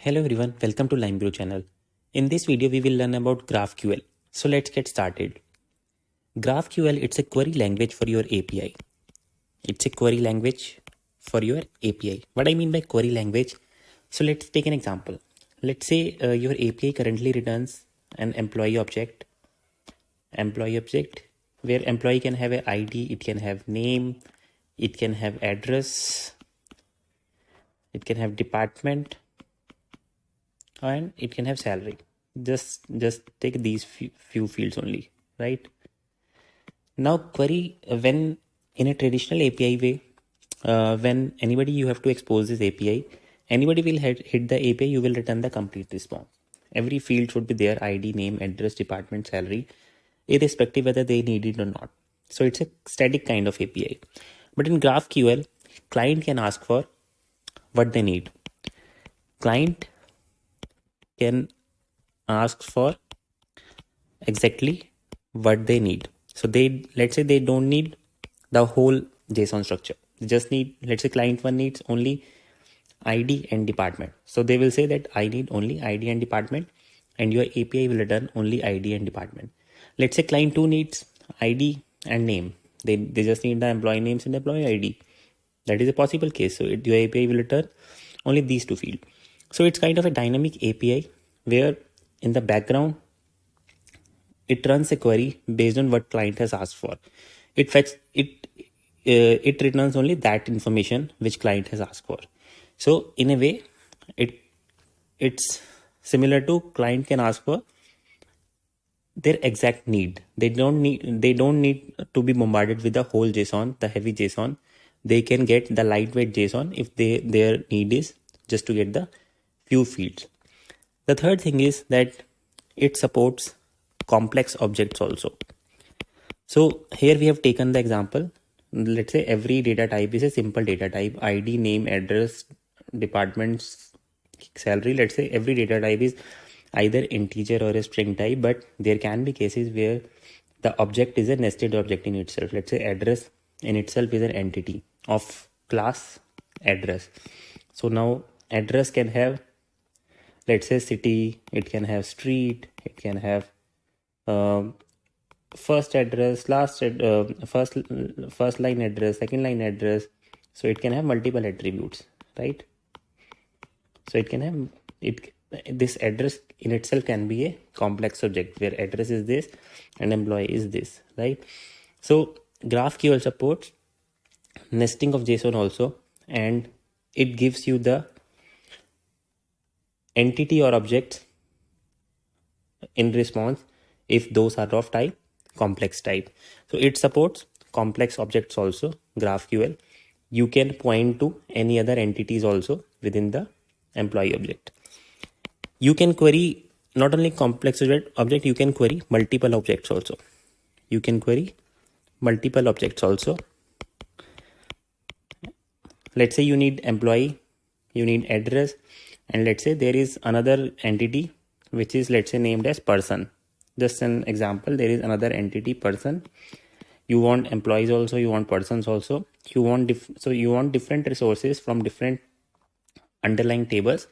Hello everyone, welcome to LimeGuru channel. In this video, we will learn about GraphQL. So let's get started. GraphQL, it's a query language for your API. It's a query language for your API. What I mean by query language? So let's take an example. Let's say your API currently returns an employee object where employee can have an ID, it can have name, it can have address, it can have department, and it can have salary. Just take these few fields only, right? Now query, when in a traditional API way, when anybody you have to expose this API, anybody will hit the API, you will return the complete response. Every field should be there: ID, name, address, department, salary, irrespective whether they need it or not. So it's a static kind of API. But in GraphQL, client can ask for what they need. Client can ask for exactly what they need. So let's say they don't need the whole JSON structure. They just need, let's say client one needs only ID and department. So they will say that I need only ID and department, and your API will return only ID and department. Let's say client two needs ID and name. They just need the employee names and employee ID. That is a possible case. So your API will return only these two fields. So it's kind of a dynamic API where in the background, it runs a query based on what client has asked for. It returns only that information which client has asked for. So in a way, it's similar to client can ask for their exact need. They don't need to be bombarded with the whole JSON, the heavy JSON. They can get the lightweight JSON if their need is just to get the few fields. The third thing is that it supports complex objects also. So here we have taken the example. Let's say every data type is a simple data type: ID, name, address, departments, salary. Let's say every data type is either integer or a string type, but there can be cases where the object is a nested object in itself. Let's say address in itself is an entity of class address. So now address can have, let's say, city, it can have street, it can have first address, first line address, second line address. So it can have multiple attributes, right? So it can have this address in itself can be a complex object where address is this and employee is this, right? So GraphQL supports nesting of JSON also, and it gives you the entity or objects in response if those are of type complex type. So it supports complex objects also, GraphQL. You can point to any other entities also within the employee object. You can query not only complex object, you can query multiple objects also. You can query multiple objects also. Let's say you need employee, you need address, and let's say there is another entity which is, let's say, named as person. Just an example, there is another entity person. You want employees also, you want persons also. You want different resources from different underlying tables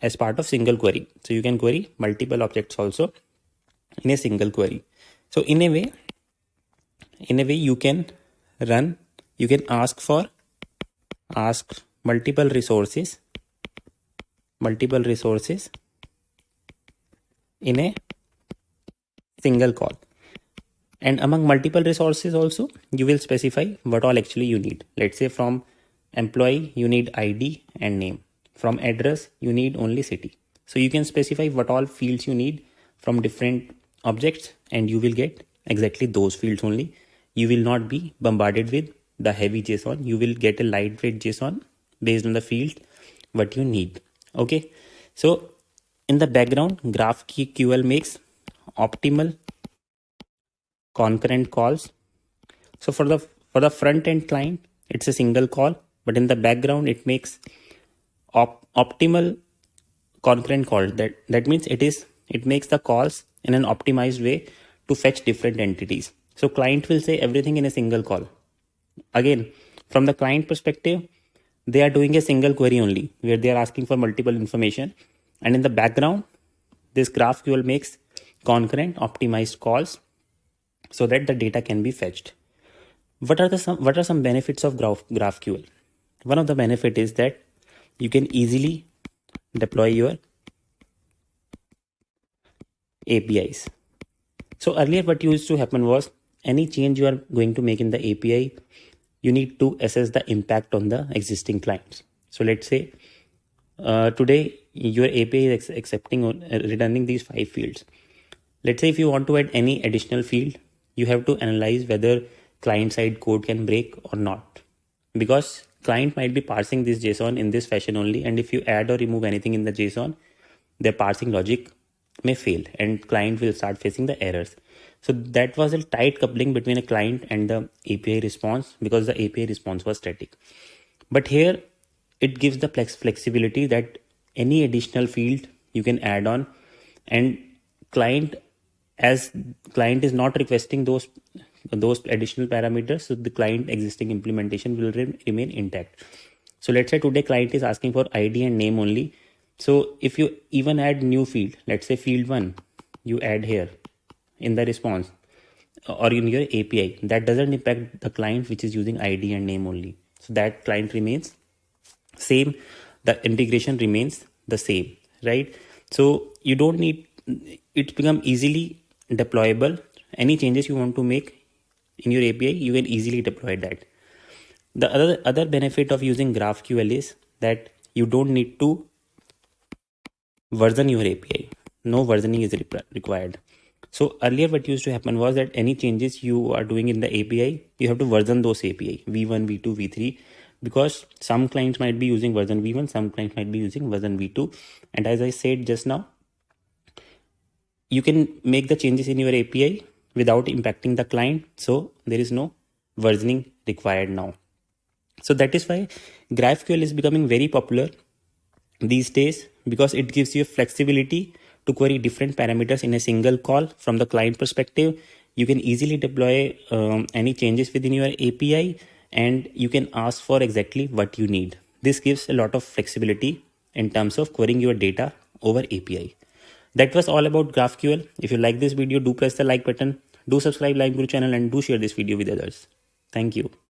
as part of single query. So you can query multiple objects also in a single query. So in a way you can ask multiple resources in a single call. And among multiple resources also, you will specify what all actually you need. Let's say from employee, you need ID and name. From address, you need only city. So you can specify what all fields you need from different objects, and you will get exactly those fields only. You will not be bombarded with the heavy JSON. You will get a lightweight JSON based on the field what you need. Okay. So in the background, GraphQL makes optimal concurrent calls. So for the front end client, it's a single call, but in the background it makes optimal concurrent call. That means it makes the calls in an optimized way to fetch different entities. So client will say everything in a single call. Again, from the client perspective, they are doing a single query only where they are asking for multiple information. And in the background, this GraphQL makes concurrent optimized calls so that the data can be fetched. What are some benefits of GraphQL? One of the benefit is that you can easily deploy your APIs. So earlier what used to happen was any change you are going to make in the API, you need to assess the impact on the existing clients. So let's say today your API is accepting or returning these 5 fields. Let's say if you want to add any additional field, you have to analyze whether client side code can break or not, because client might be parsing this JSON in this fashion only, and if you add or remove anything in the JSON, their parsing logic may fail and client will start facing the errors. So that was a tight coupling between a client and the API response, because the API response was static. But here it gives the flexibility that any additional field you can add on, and client, as client is not requesting those additional parameters, so the client existing implementation will remain intact. So let's say today client is asking for ID and name only. So if you even add new field, let's say field 1 you add here in the response or in your API, that doesn't impact the client which is using ID and name only. So that client remains same, the integration remains the same, right? So you don't need, it's become easily deployable. Any changes you want to make in your API, you can easily deploy that. The other benefit of using GraphQL is that you don't need to version your API. No versioning is required. So earlier what used to happen was that any changes you are doing in the API, you have to version those API v1, v2, v3, because some clients might be using version v1, some clients might be using version v2. And as I said just now, you can make the changes in your API without impacting the client. So there is no versioning required now. So that is why GraphQL is becoming very popular these days, because it gives you flexibility to query different parameters in a single call. From the client perspective, you can easily deploy any changes within your API, and you can ask for exactly what you need. This gives a lot of flexibility in terms of querying your data over API. That was all about GraphQL. If you like this video, do press the like button, do subscribe LimeGuru channel, and do share this video with others. Thank you.